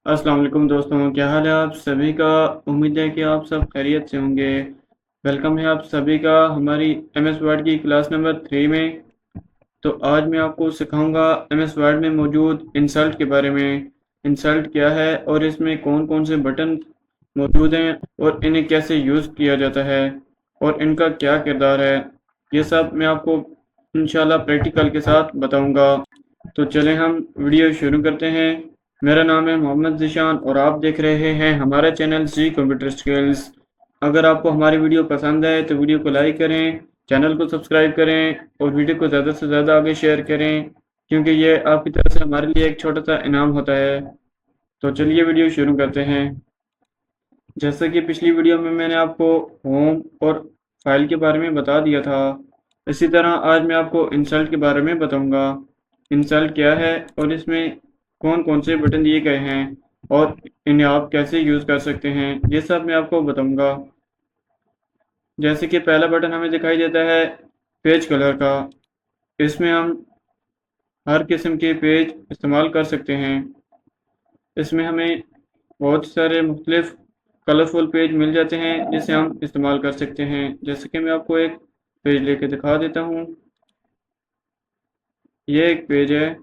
अस्सलाम वालेकुम दोस्तों, क्या हाल है आप सभी का। उम्मीद है कि आप सब खैरियत से होंगे। वेलकम है आप सभी का हमारी एमएस वर्ड की क्लास नंबर 3 में। तो आज मैं आपको सिखाऊंगा एमएस वर्ड में मौजूद इंसल्ट के बारे में। इंसल्ट क्या है और इसमें कौन कौन से बटन मौजूद हैं और इन्हें कैसे यूज़ किया जाता है और इनका क्या किरदार है। ये सब मैं आपको इंशाल्लाह प्रैक्टिकल के साथ बताऊंगा। तो चलें हम वीडियो शुरू करते हैं। मेरा नाम है मोहम्मद ज़ीशान और आप देख रहे हैं हमारा चैनल सी कंप्यूटर स्किल्स। अगर आपको हमारी वीडियो पसंद है तो वीडियो को लाइक करें, चैनल को सब्सक्राइब करें और वीडियो को ज़्यादा से ज़्यादा आगे शेयर करें, क्योंकि ये आपकी तरफ से हमारे लिए एक छोटा सा इनाम होता है। तो चलिए वीडियो शुरू करते हैं। जैसा कि पिछली वीडियो में मैंने आपको होम और फाइल के बारे में बता दिया था, इसी तरह आज मैं आपको इंसल्ट के बारे में बताऊंगा। इंसल्ट क्या है और इसमें कौन कौन से बटन दिए गए हैं और इन्हें आप कैसे यूज़ कर सकते हैं, ये सब मैं आपको बताऊंगा। जैसे कि पहला बटन हमें दिखाई देता है पेज कलर का। इसमें हम हर किस्म के पेज इस्तेमाल कर सकते हैं। इसमें हमें बहुत सारे मुख्तलिफ कलरफुल पेज मिल जाते हैं जिसे हम इस्तेमाल कर सकते हैं। जैसे कि मैं आपको एक पेज लेके दिखा देता हूँ। ये एक पेज है,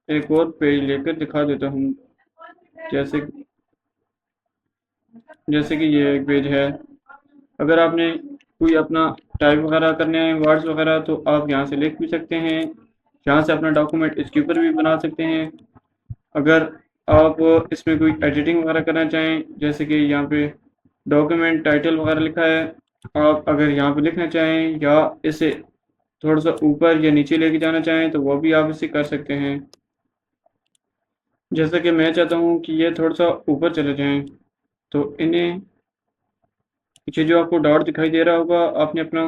एक और पेज लेकर दिखा देता हूँ। जैसे जैसे कि ये एक पेज है। अगर आपने कोई अपना टाइप वगैरह करने हैं वर्ड्स वगैरह तो आप यहाँ से लिख भी सकते हैं। यहाँ से अपना डॉक्यूमेंट इसके ऊपर भी बना सकते हैं। अगर आप इसमें कोई एडिटिंग वगैरह करना चाहें, जैसे कि यहाँ पे डॉक्यूमेंट टाइटल वगैरह लिखा है, आप अगर यहाँ पे लिखना चाहें या इसे थोड़ा सा ऊपर या नीचे लेके जाना चाहें तो वो भी आप इसे कर सकते हैं। जैसा कि मैं चाहता हूँ कि ये थोड़ा सा ऊपर चले जाएं, तो इन्हें पीछे जो आपको डॉट दिखाई दे रहा होगा, आपने अपना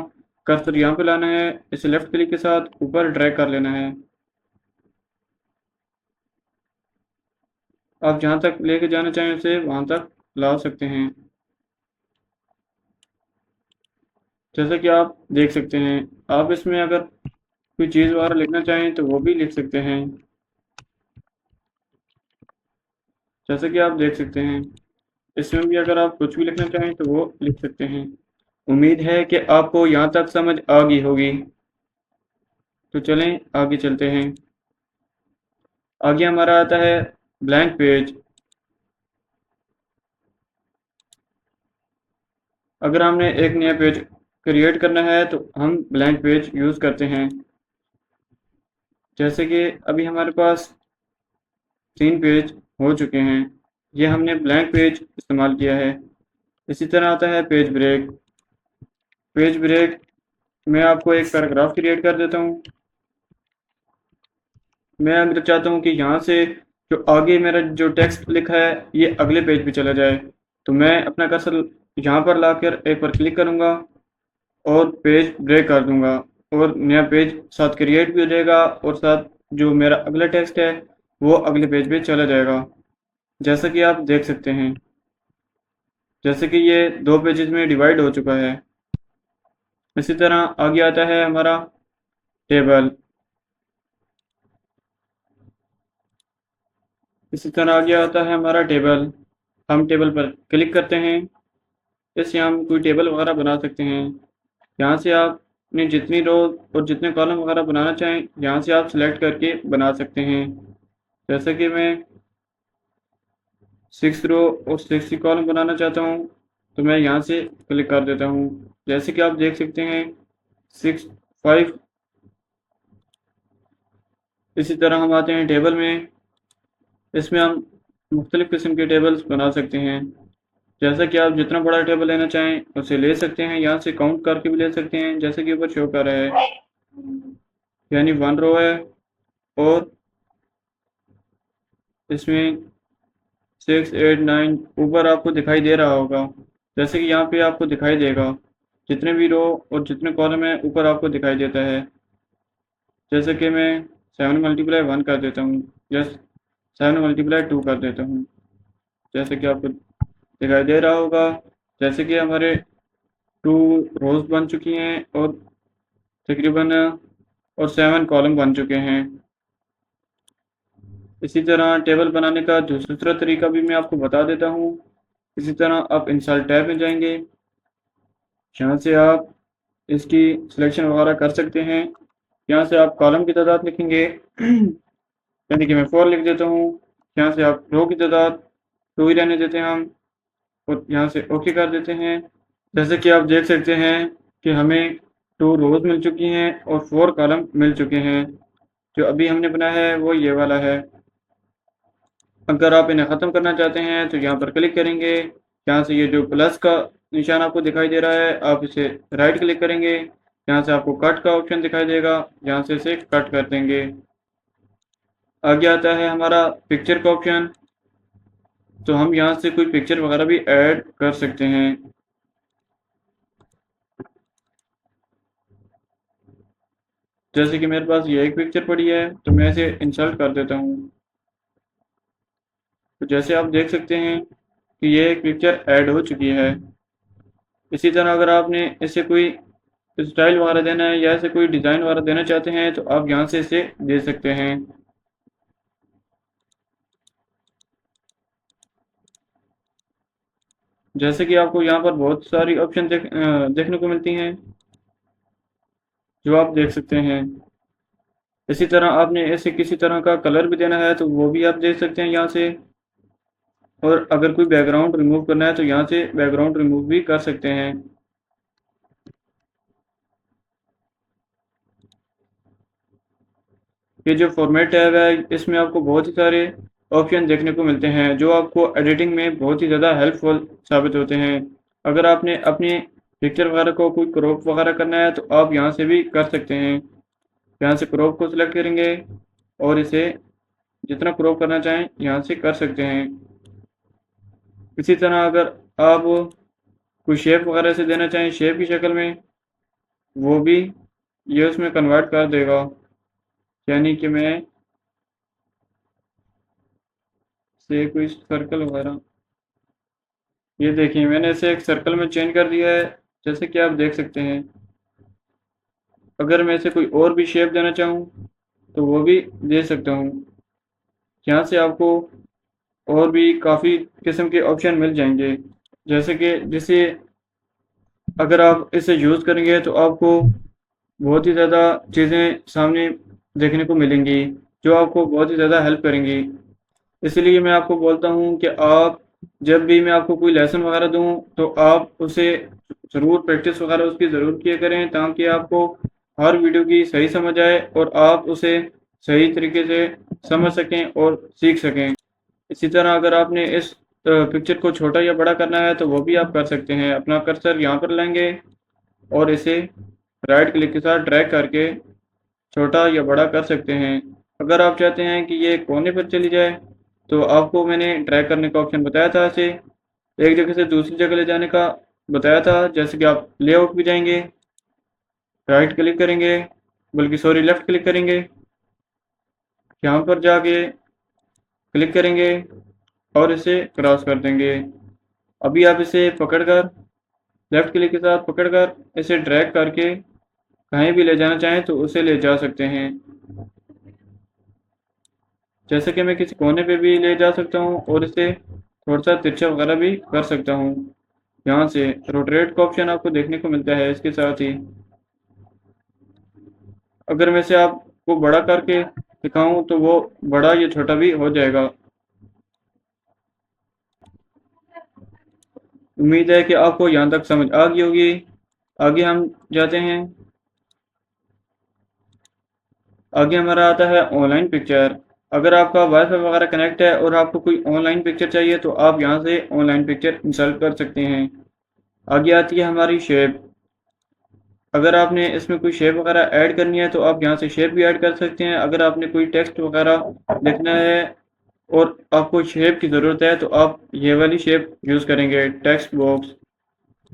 कर्सर यहाँ पे लाना है, इसे लेफ्ट क्लिक के साथ ऊपर ड्रैग कर लेना है। आप जहाँ तक लेके जाना चाहें उसे वहाँ तक ला सकते हैं। जैसा कि आप देख सकते हैं, आप इसमें अगर कोई चीज़ वगैरह लिखना चाहें तो वो भी लिख सकते हैं। जैसा कि आप देख सकते हैं, इसमें भी अगर आप कुछ भी लिखना चाहें तो वो लिख सकते हैं। उम्मीद है कि आपको यहाँ तक समझ आ गई होगी। तो चलें आगे चलते हैं। आगे हमारा आता है ब्लैंक पेज। अगर हमने एक नया पेज क्रिएट करना है तो हम ब्लैंक पेज यूज़ करते हैं। जैसे कि अभी हमारे पास 3 पेज हो चुके हैं, ये हमने ब्लैंक पेज इस्तेमाल किया है। इसी तरह आता है पेज ब्रेक। पेज ब्रेक मैं आपको एक पैराग्राफ क्रिएट कर देता हूँ। मैं अगर चाहता हूँ कि यहाँ से जो आगे मेरा जो टेक्स्ट लिखा है ये अगले पेज पे चला जाए, तो मैं अपना कर्सर यहाँ पर लाकर एक बार क्लिक करूँगा और पेज ब्रेक कर दूंगा और नया पेज साथ क्रिएट भी हो जाएगा और साथ जो मेरा अगला टेक्स्ट है वो अगले पेज पे चला जाएगा। जैसा कि आप देख सकते हैं, जैसे कि ये 2 पेजेस में डिवाइड हो चुका है। इसी तरह आगे आता है हमारा टेबल। इसी तरह आगे आता है हमारा टेबल। हम टेबल पर क्लिक करते हैं, इससे हम कोई टेबल वगैरह बना सकते हैं। यहाँ से आप अपनी जितनी रो और जितने कॉलम वगैरह बनाना चाहें यहाँ से आप सेलेक्ट करके बना सकते हैं। जैसे कि मैं 6 रो और 6 कॉलम बनाना चाहता हूँ तो मैं यहाँ से क्लिक कर देता हूँ। जैसे कि आप देख सकते हैं 6 5। इसी तरह हम आते हैं टेबल में। इसमें हम मुख्तलिफ़ किस्म के टेबल्स बना सकते हैं। जैसा कि आप जितना बड़ा टेबल लेना चाहें उसे ले सकते हैं, यहाँ से काउंट करके भी ले सकते हैं जैसे कि ऊपर शो कर रहा है, यानी 1 रो है और इसमें 6 8 9 ऊपर आपको दिखाई दे रहा होगा। जैसे कि यहाँ पे आपको दिखाई देगा जितने भी रो और जितने कॉलम है ऊपर आपको दिखाई देता है। जैसे कि मैं 7 × 1 कर देता हूँ या 7 × 2 कर देता हूँ, जैसे कि आपको दिखाई दे रहा होगा। जैसे कि हमारे 2 रोज बन चुकी हैं और तकरीबन और 7 कॉलम बन चुके हैं। इसी तरह टेबल बनाने का दूसरा तरीका भी मैं आपको बता देता हूँ। इसी तरह आप इंसर्ट टैब में जाएंगे, यहाँ से आप इसकी सिलेक्शन वगैरह कर सकते हैं। यहाँ से आप कॉलम की तादाद लिखेंगे यानी कि मैं 4 लिख देता हूँ। यहाँ से आप रो की तादाद 2 ही रहने देते हैं हम, और यहाँ से ओके कर देते हैं। जैसे कि आप देख सकते हैं कि हमें 2 रोज़ मिल चुकी हैं और 4 कॉलम मिल चुके हैं। जो अभी हमने बनाया है वो ये वाला है। अगर आप इन्हें ख़त्म करना चाहते हैं तो यहाँ पर क्लिक करेंगे। यहाँ से ये जो प्लस का निशान आपको दिखाई दे रहा है, आप इसे राइट क्लिक करेंगे। यहाँ से आपको कट का ऑप्शन दिखाई देगा, यहाँ से इसे कट कर देंगे। आगे आता है हमारा पिक्चर का ऑप्शन, तो हम यहाँ से कोई पिक्चर वगैरह भी ऐड कर सकते हैं। जैसे कि मेरे पास ये एक पिक्चर पड़ी है, तो मैं इसे इंसर्ट कर देता हूँ। तो जैसे आप देख सकते हैं कि ये एक पिक्चर ऐड हो चुकी है। इसी तरह अगर आपने इसे कोई स्टाइल वगैरह देना है या ऐसे कोई डिज़ाइन वगैरह देना चाहते हैं तो आप यहाँ से इसे दे सकते हैं। जैसे कि आपको यहाँ पर बहुत सारी ऑप्शन देखने को मिलती हैं, जो आप देख सकते हैं। इसी तरह आपने ऐसे किसी तरह का कलर भी देना है तो वो भी आप दे सकते हैं यहाँ से। और अगर कोई बैकग्राउंड रिमूव करना है तो यहाँ से बैकग्राउंड रिमूव भी कर सकते हैं। ये जो फॉर्मेट टैब है, इसमें आपको बहुत ही सारे ऑप्शन देखने को मिलते हैं जो आपको एडिटिंग में बहुत ही ज़्यादा हेल्पफुल साबित होते हैं। अगर आपने अपनी पिक्चर वगैरह को कोई क्रॉप वगैरह करना है तो आप यहाँ से भी कर सकते हैं। यहाँ से क्रॉप को सिलेक्ट करेंगे और इसे जितना क्रॉप करना चाहें यहाँ से कर सकते हैं। इसी तरह अगर आप कोई शेप वगैरह से देना चाहें शेप की शक्ल में, वो भी ये उसमें कन्वर्ट कर देगा। यानी कि मैं से कोई सर्कल वगैरह, ये देखिए मैंने इसे एक सर्कल में चेंज कर दिया है, जैसे कि आप देख सकते हैं। अगर मैं इसे कोई और भी शेप देना चाहूँ तो वो भी दे सकता हूँ। यहाँ से आपको और भी काफ़ी किस्म के ऑप्शन मिल जाएंगे। जैसे कि जिसे अगर आप इसे यूज़ करेंगे तो आपको बहुत ही ज़्यादा चीज़ें सामने देखने को मिलेंगी, जो आपको बहुत ही ज़्यादा हेल्प करेंगी। इसलिए मैं आपको बोलता हूँ कि आप जब भी मैं आपको कोई लेसन वगैरह दूँ तो आप उसे ज़रूर प्रैक्टिस वगैरह उसकी ज़रूर किया करें, ताकि आपको हर वीडियो की सही समझ आए और आप उसे सही तरीके से समझ सकें और सीख सकें। इसी तरह अगर आपने इस पिक्चर को छोटा या बड़ा करना है तो वो भी आप कर सकते हैं। अपना कर्सर यहाँ पर लेंगे और इसे राइट क्लिक के साथ ड्रैग करके छोटा या बड़ा कर सकते हैं। अगर आप चाहते हैं कि ये कोने पर चली जाए तो आपको मैंने ड्रैग करने का ऑप्शन बताया था, इसे एक जगह से दूसरी जगह ले जाने का बताया था। जैसे कि आप लेआउट भी जाएंगे, राइट क्लिक करेंगे, बल्कि सॉरी लेफ़्ट क्लिक करेंगे, यहाँ पर जाके क्लिक करेंगे और इसे क्रॉस कर देंगे। अभी आप इसे पकड़कर लेफ़्ट क्लिक के साथ पकड़कर इसे ड्रैग करके कहीं भी ले जाना चाहें तो उसे ले जा सकते हैं। जैसे कि मैं किसी कोने पे भी ले जा सकता हूँ और इसे थोड़ा सा तिरछा वगैरह भी कर सकता हूँ। यहाँ से रोटेट का ऑप्शन आपको देखने को मिलता है इसके साथ ही। अगर मैं इसे आपको बड़ा करके दिखाऊं तो वो बड़ा या छोटा भी हो जाएगा। उम्मीद है कि आपको यहाँ तक समझ आ गई होगी। आगे हम जाते हैं। आगे हमारा आता है ऑनलाइन पिक्चर। अगर आपका वाईफाई वगैरह कनेक्ट है और आपको कोई ऑनलाइन पिक्चर चाहिए तो आप यहाँ से ऑनलाइन पिक्चर इंस्टॉल कर सकते हैं। आगे आती है हमारी शेप। अगर आपने इसमें कोई शेप वगैरह ऐड करनी है तो आप यहाँ से शेप भी ऐड कर सकते हैं। अगर आपने कोई टेक्स्ट वगैरह लिखना है और आपको शेप की ज़रूरत है तो आप ये वाली शेप यूज़ करेंगे, टेक्स्ट बॉक्स,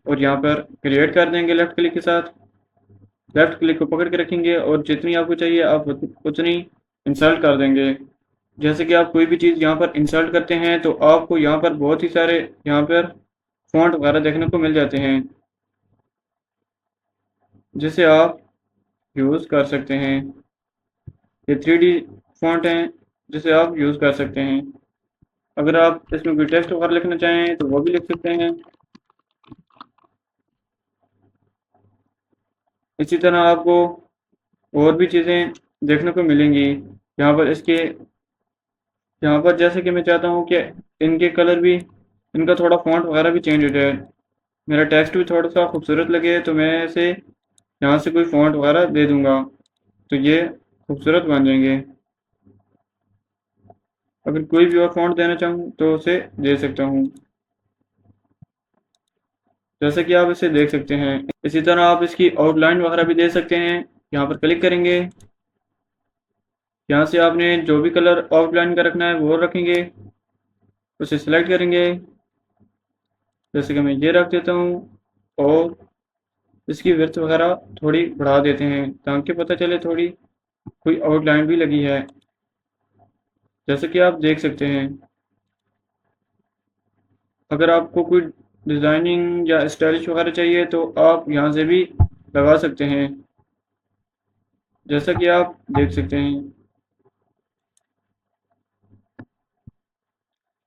और यहाँ पर क्रिएट कर देंगे लेफ़्ट क्लिक के साथ। लेफ़्ट क्लिक को पकड़ के रखेंगे और जितनी आपको चाहिए आप उतनी इंसर्ट कर देंगे। जैसे कि आप कोई भी चीज़ यहाँ पर इंसर्ट करते हैं तो आपको यहाँ पर बहुत ही सारे यहाँ पर फ़ॉन्ट वगैरह देखने को मिल जाते हैं, जिसे आप यूज़ कर सकते हैं। ये 3D फ़ॉन्ट हैं, जिसे आप यूज़ कर सकते हैं। अगर आप इसमें कोई टेक्स्ट वगैरह लिखना चाहें तो वो भी लिख सकते हैं। इसी तरह आपको और भी चीज़ें देखने को मिलेंगी। यहाँ पर जैसे कि मैं चाहता हूँ कि इनके कलर भी, इनका थोड़ा फ़ॉन्ट वगैरह भी चेंज हो जाए, मेरा टेक्स्ट भी थोड़ा सा खूबसूरत लगे, तो मैं इसे यहाँ से कोई फ़ॉन्ट वगैरह दे दूँगा तो ये खूबसूरत बन जाएंगे। अगर कोई भी और फ़ॉन्ट देना चाहूँ तो उसे दे सकता हूँ, जैसे कि आप इसे देख सकते हैं। इसी तरह आप इसकी आउटलाइन वगैरह भी दे सकते हैं। यहाँ पर क्लिक करेंगे, यहाँ से आपने जो भी कलर आउटलाइन का रखना है वो रखेंगे, उसे सिलेक्ट करेंगे। जैसे कि मैं ये रख देता हूँ और इसकी विड्थ वगैरह थोड़ी बढ़ा देते हैं ताकि पता चले थोड़ी कोई आउटलाइन भी लगी है, जैसे कि आप देख सकते हैं। अगर आपको कोई डिज़ाइनिंग या स्टाइलिश वगैरह चाहिए तो आप यहाँ से भी लगा सकते हैं, जैसा कि आप देख सकते हैं।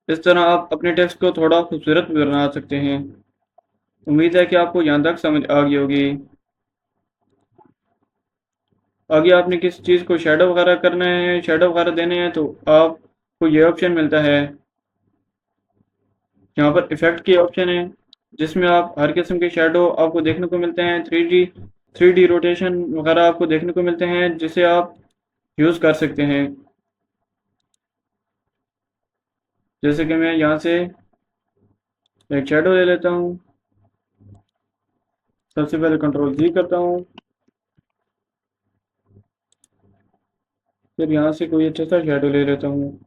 इस तरह आप अपने टेक्स्ट को थोड़ा खूबसूरत भी बना सकते हैं। उम्मीद है कि आपको यहाँ तक समझ आ गई होगी। आगे आपने किसी चीज़ को शेडो वगैरह करना है, शेडो वगैरह देने हैं, तो आपको ये ऑप्शन मिलता है। यहाँ पर इफेक्ट की ऑप्शन है जिसमें आप हर किस्म के शेडो आपको देखने को मिलते हैं। थ्री डी रोटेशन वगैरह आपको देखने को मिलते हैं जिसे आप यूज़ कर सकते हैं। जैसे कि मैं यहाँ से एक शेडो ले लेता हूँ। सबसे पहले कंट्रोल जी करता हूँ, फिर यहाँ से कोई अच्छा सा शेडो ले लेता हूँ।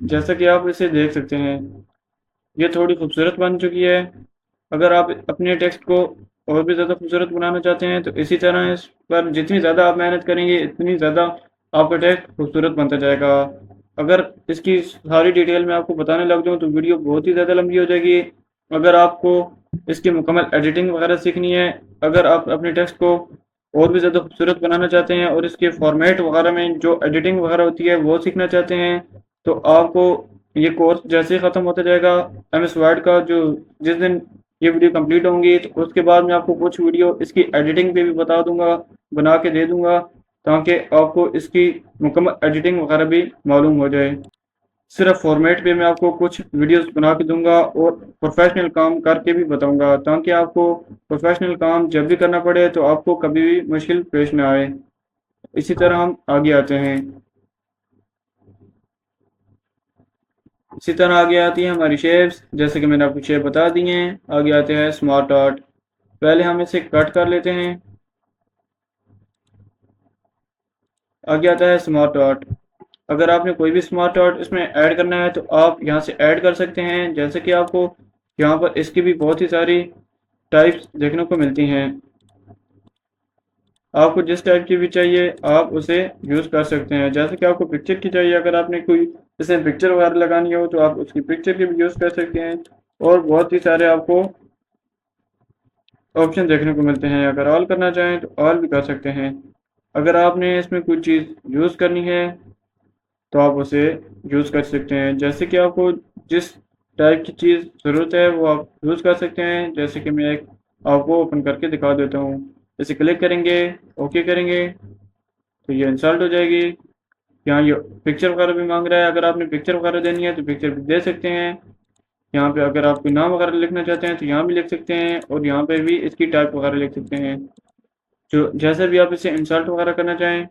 जैसा कि आप इसे देख सकते हैं, ये थोड़ी खूबसूरत बन चुकी है। अगर आप अपने टेक्स्ट को और भी ज़्यादा खूबसूरत बनाना चाहते हैं तो इसी तरह इस पर जितनी ज़्यादा आप मेहनत करेंगे इतनी ज़्यादा आपका टेक्स्ट खूबसूरत बनता जाएगा। अगर इसकी सारी डिटेल में आपको बताने लग जाऊँ तो वीडियो बहुत ही ज़्यादा लंबी हो जाएगी। अगर आपको इसकी मुकम्मल एडिटिंग वगैरह सीखनी है, अगर आप अपने टेक्स्ट को और भी ज़्यादा खूबसूरत बनाना चाहते हैं और इसके फॉर्मेट वगैरह में जो एडिटिंग वगैरह होती है वो सीखना चाहते हैं, तो आपको ये कोर्स जैसे ही ख़त्म होता जाएगा एमएस वर्ड का, जो जिस दिन ये वीडियो कंप्लीट होंगी तो उसके बाद मैं आपको कुछ वीडियो इसकी एडिटिंग पे भी बता दूंगा, बना के दे दूंगा, ताकि आपको इसकी मुकम्मल एडिटिंग वगैरह भी मालूम हो जाए। सिर्फ फॉर्मेट पे मैं आपको कुछ वीडियोस बना के दूंगा और प्रोफेशनल काम करके भी बताऊंगा, ताकि आपको प्रोफेशनल काम जब भी करना पड़े तो आपको कभी भी मुश्किल पेश ना आए। इसी तरह हम आगे आते हैं। इसी तरह आगे आती हैं हमारी शेप्स, जैसे कि मैंने आपको शेप बता दी हैं। आगे आते हैं स्मार्ट आर्ट। पहले हम इसे कट कर लेते हैं। आगे आता है स्मार्ट आर्ट। अगर आपने कोई भी स्मार्ट आर्ट इसमें ऐड करना है तो आप यहाँ से ऐड कर सकते हैं। जैसे कि आपको यहाँ पर इसकी भी बहुत ही सारी टाइप्स देखने को मिलती हैं। आपको जिस टाइप की भी चाहिए आप उसे यूज़ कर सकते हैं। जैसे कि आपको पिक्चर की चाहिए, अगर आपने कोई जैसे पिक्चर वगैरह लगानी हो तो आप उसकी पिक्चर की भी यूज़ कर सकते हैं। और बहुत ही सारे आपको ऑप्शन देखने को मिलते हैं। अगर ऑल करना चाहें तो ऑल भी कर सकते हैं। अगर आपने इसमें कोई चीज़ यूज़ करनी है तो आप उसे यूज़ कर सकते हैं। जैसे कि आपको जिस टाइप की चीज़ ज़रूरत है वो आप यूज़ कर सकते हैं। जैसे कि मैं एक आपको ओपन करके दिखा देता हूँ। इसे क्लिक करेंगे, ओके करेंगे तो ये इंस्टॉल हो जाएगी। यहाँ ये पिक्चर वगैरह भी मांग रहा है, अगर आपने पिक्चर वगैरह देनी है तो पिक्चर भी दे सकते हैं। यहाँ पे अगर आप कोई नाम वगैरह लिखना चाहते हैं तो यहाँ भी लिख सकते हैं और यहाँ पे भी इसकी टाइप वगैरह लिख सकते हैं। जो जैसे भी आप इसे इंसर्ट वगैरह करना चाहें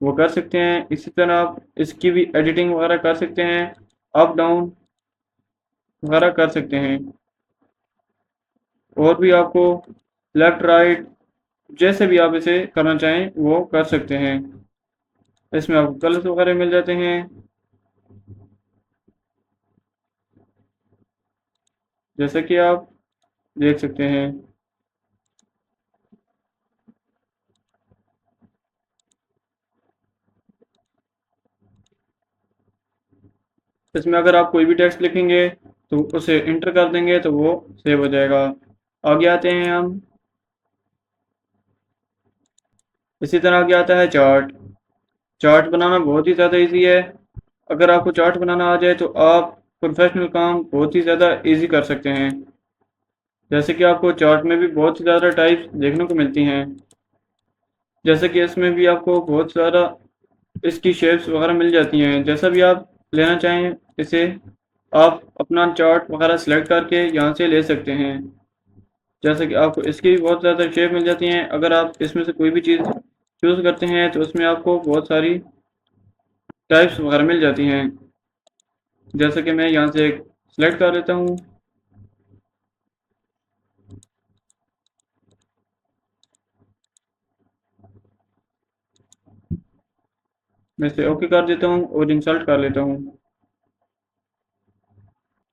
वो कर सकते हैं। इसी तरह आप इसकी भी एडिटिंग वगैरह कर सकते हैं, अप डाउन वगैरह कर सकते हैं। और भी आपको लेफ्ट राइट जैसे भी आप इसे करना चाहें वो कर सकते हैं। इसमें आपको कलर्स वगैरह मिल जाते हैं। जैसे कि आप देख सकते हैं। इसमें अगर आप कोई भी टेक्स्ट लिखेंगे तो उसे इंटर कर देंगे तो वो सेव हो जाएगा। आगे आते हैं हम। इसी तरह आगे आता है चार्ट। चार्ट बनाना बहुत ही ज़्यादा इजी है। अगर आपको चार्ट बनाना आ जाए तो आप प्रोफेशनल काम बहुत ही ज़्यादा इजी कर सकते हैं। जैसे कि आपको चार्ट में भी बहुत ही ज़्यादा टाइप्स देखने को मिलती हैं। जैसे कि इसमें भी आपको बहुत सारा इसकी शेप्स वगैरह मिल जाती हैं। जैसा भी आप लेना चाहें इसे आप अपना चार्ट वगैरह सेलेक्ट करके यहाँ से ले सकते हैं। जैसे कि आपको इसकी भी बहुत ज़्यादा शेप मिल जाती हैं। अगर आप इसमें से कोई भी चीज़ चूज़ करते हैं तो उसमें आपको बहुत सारी टाइप्स वगैरह मिल जाती हैं। जैसे कि मैं यहाँ से एक सेलेक्ट कर लेता हूँ। मैं इसे ओके कर देता हूँ और इंसर्ट कर लेता हूँ।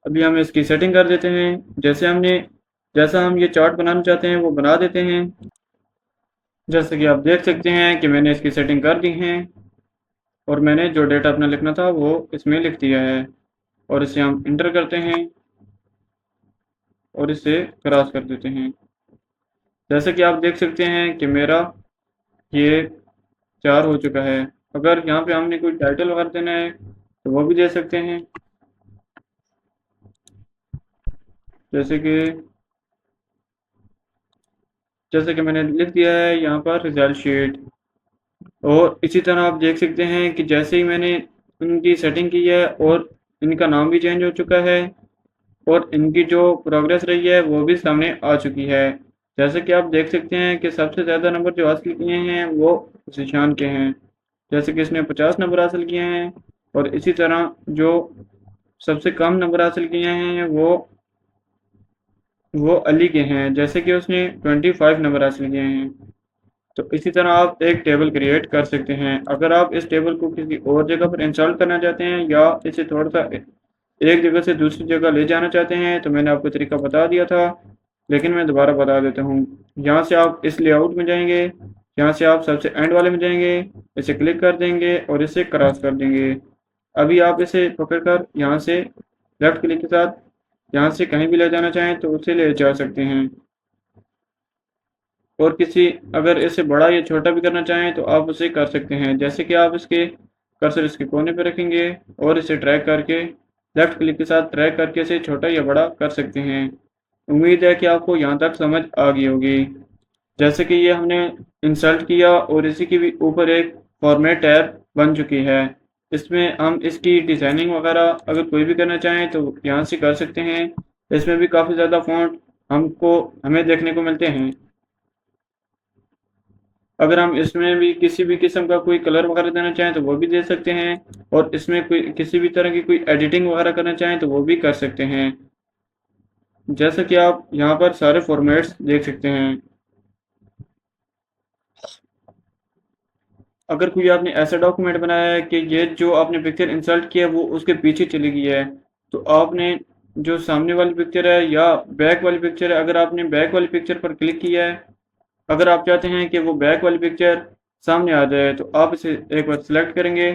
अभी हम इसकी सेटिंग कर देते हैं। जैसा हम ये चार्ट बनाना चाहते हैं वो बना देते हैं। जैसे कि आप देख सकते हैं कि मैंने इसकी सेटिंग कर दी है और मैंने जो डेटा अपना लिखना था वो इसमें लिख दिया है। और इसे हम इंटर करते हैं और इसे क्रॉस कर देते हैं। जैसे कि आप देख सकते हैं कि मेरा ये 4 हो चुका है। अगर यहाँ पे हमने कोई टाइटल वगैरह देना है तो वो भी दे सकते हैं। जैसे कि मैंने लिख दिया है यहाँ पर रिजल्ट शीट। और इसी तरह आप देख सकते हैं कि जैसे ही मैंने इनकी सेटिंग की है और इनका नाम भी चेंज हो चुका है और इनकी जो प्रोग्रेस रही है वो भी सामने आ चुकी है। जैसे कि आप देख सकते हैं कि सबसे ज़्यादा नंबर जो हासिल किए हैं वो ज़ीशान के हैं। जैसे कि इसने 50 नंबर हासिल किए हैं। और इसी तरह जो सबसे कम नंबर हासिल किए हैं वो अली के हैं। जैसे कि उसने 25 नंबर हासिल किए हैं। तो इसी तरह आप एक टेबल क्रिएट कर सकते हैं। अगर आप इस टेबल को किसी और जगह पर इंस्टॉल करना चाहते हैं या इसे थोड़ा सा एक जगह से दूसरी जगह ले जाना चाहते हैं तो मैंने आपको तरीका बता दिया था, लेकिन मैं दोबारा बता देता हूँ। यहाँ से आप इस लेआउट में जाएंगे। यहाँ से आप सबसे एंड वाले में जाएंगे, इसे क्लिक कर देंगे और इसे क्रॉस कर देंगे। अभी आप इसे पकड़कर यहाँ से लेफ्ट क्लिक के साथ यहाँ से कहीं भी ले जाना चाहें तो उसे ले जा सकते हैं। और किसी अगर इसे बड़ा या छोटा भी करना चाहें तो आप उसे कर सकते हैं। जैसे कि आप इसके कर्सर इसके कोने पर रखेंगे और इसे ड्रैग करके लेफ्ट क्लिक के साथ ड्रैग करके इसे छोटा या बड़ा कर सकते हैं। उम्मीद है कि आपको यहाँ तक समझ आ गई होगी। जैसे कि ये हमने इंसर्ट किया और इसी के भी ऊपर एक फॉर्मेट टैब बन चुकी है। इसमें हम इसकी डिज़ाइनिंग वगैरह अगर कोई भी करना चाहें तो यहाँ से कर सकते हैं। इसमें भी काफ़ी ज़्यादा फ़ॉन्ट हमें देखने को मिलते हैं। अगर हम इसमें भी किसी भी किस्म का कोई कलर वगैरह देना चाहें तो वो भी दे सकते हैं। और इसमें कोई किसी भी तरह की कोई एडिटिंग वगैरह करना चाहें तो वो भी कर सकते हैं। जैसा कि आप यहाँ पर सारे फॉर्मेट्स देख सकते हैं। अगर कोई आपने ऐसा डॉक्यूमेंट बनाया है कि ये जो आपने पिक्चर इंसर्ट किया है वो उसके पीछे चली गई है तो आपने जो सामने वाली पिक्चर है या बैक वाली पिक्चर है, अगर आपने बैक वाली पिक्चर पर क्लिक किया है, अगर आप चाहते हैं कि वो बैक वाली पिक्चर सामने आ जाए तो आप इसे एक बार सेलेक्ट करेंगे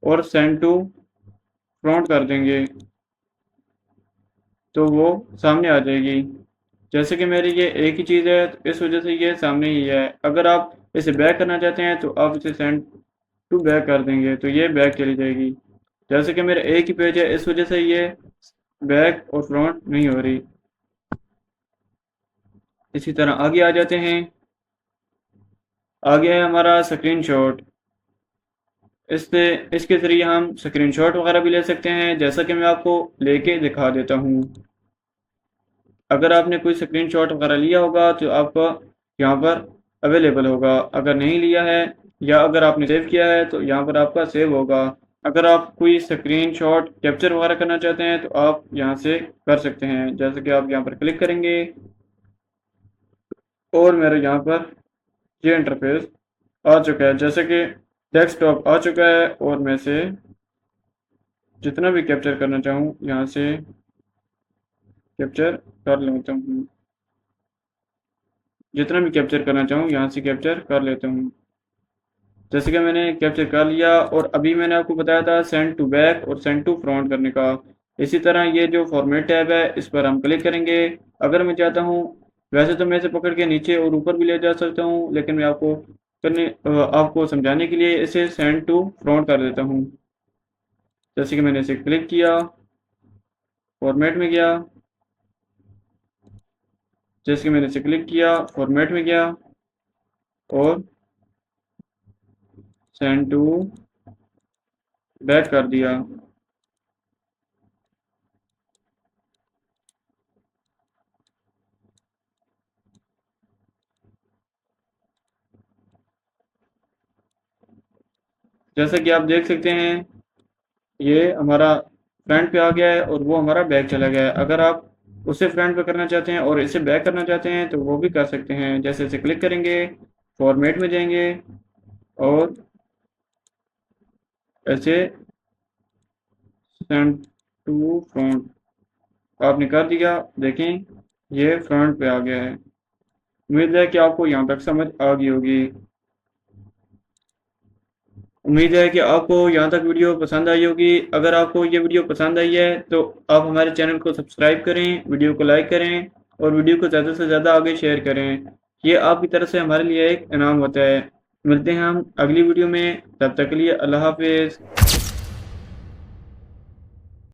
और सेंड टू फ्रंट कर देंगे तो वो सामने आ जाएगी। जैसे कि मेरी ये एक ही चीज़ है तो इस वजह से ये सामने ही है। अगर आप इसे बैक करना चाहते हैं तो आप इसे सेंड टू बैक कर देंगे तो ये बैक चली जाएगी। जैसे कि मेरा एक ही पेज है इस वजह से ये बैक और फ्रंट नहीं हो रही। इसी तरह आगे आ जाते हैं। आगे है हमारा स्क्रीनशॉट। इससे इसके ज़रिए हम स्क्रीनशॉट वगैरह भी ले सकते हैं। जैसा कि मैं आपको लेके दिखा देता हूँ। अगर आपने कोई स्क्रीनशॉट वगैरह लिया होगा तो आपका यहाँ पर अवेलेबल होगा। अगर नहीं लिया है या अगर आपने सेव किया है तो यहाँ पर आपका सेव होगा। अगर आप कोई स्क्रीनशॉट कैप्चर वगैरह करना चाहते हैं तो आप यहाँ से कर सकते हैं। जैसे कि आप यहाँ पर क्लिक करेंगे और मेरे यहाँ पर ये इंटरफेस आ चुका है। जैसे कि डेस्कटॉप आ चुका है और मैं से जितना भी कैप्चर करना चाहूँ यहाँ से कैप्चर कर लेता हूँ। जितना भी कैप्चर करना चाहूँ यहाँ से कैप्चर कर लेता हूँ। जैसे कि मैंने कैप्चर कर लिया और अभी मैंने आपको बताया था सेंड टू बैक और सेंड टू फ्रंट करने का। इसी तरह ये जो फॉर्मेट टैब है इस पर हम क्लिक करेंगे। अगर मैं चाहता हूँ वैसे तो मैं इसे पकड़ के नीचे और ऊपर भी ले जा सकता हूँ, लेकिन मैं आपको आपको समझाने के लिए इसे सेंड टू फ्रंट कर देता हूँ। जैसे कि मैंने इसे क्लिक किया, फॉर्मेट में गया, जैसे कि मैंने इसे क्लिक किया, फॉर्मेट में गया और सेंड टू बैक कर दिया। जैसा कि आप देख सकते हैं, ये हमारा फ्रंट पे आ गया है और वो हमारा बैक चला गया है। अगर आप उसे फ्रंट पे करना चाहते हैं और इसे बैक करना चाहते हैं तो वो भी कर सकते हैं। जैसे इसे क्लिक करेंगे, फॉर्मेट में जाएंगे और ऐसे सेंड टू फ्रंट आपने कर दिया। देखें, ये फ्रंट पे आ गया है। उम्मीद है कि आपको यहाँ तक समझ आ गई होगी। उम्मीद है कि आपको यहाँ तक वीडियो पसंद आई होगी। अगर आपको ये वीडियो पसंद आई है तो आप हमारे चैनल को सब्सक्राइब करें, वीडियो को लाइक करें और वीडियो को ज़्यादा से ज़्यादा आगे शेयर करें। ये आपकी तरफ से हमारे लिए एक इनाम होता है। मिलते हैं हम अगली वीडियो में, तब तक के लिए अल्लाह हाफिज़।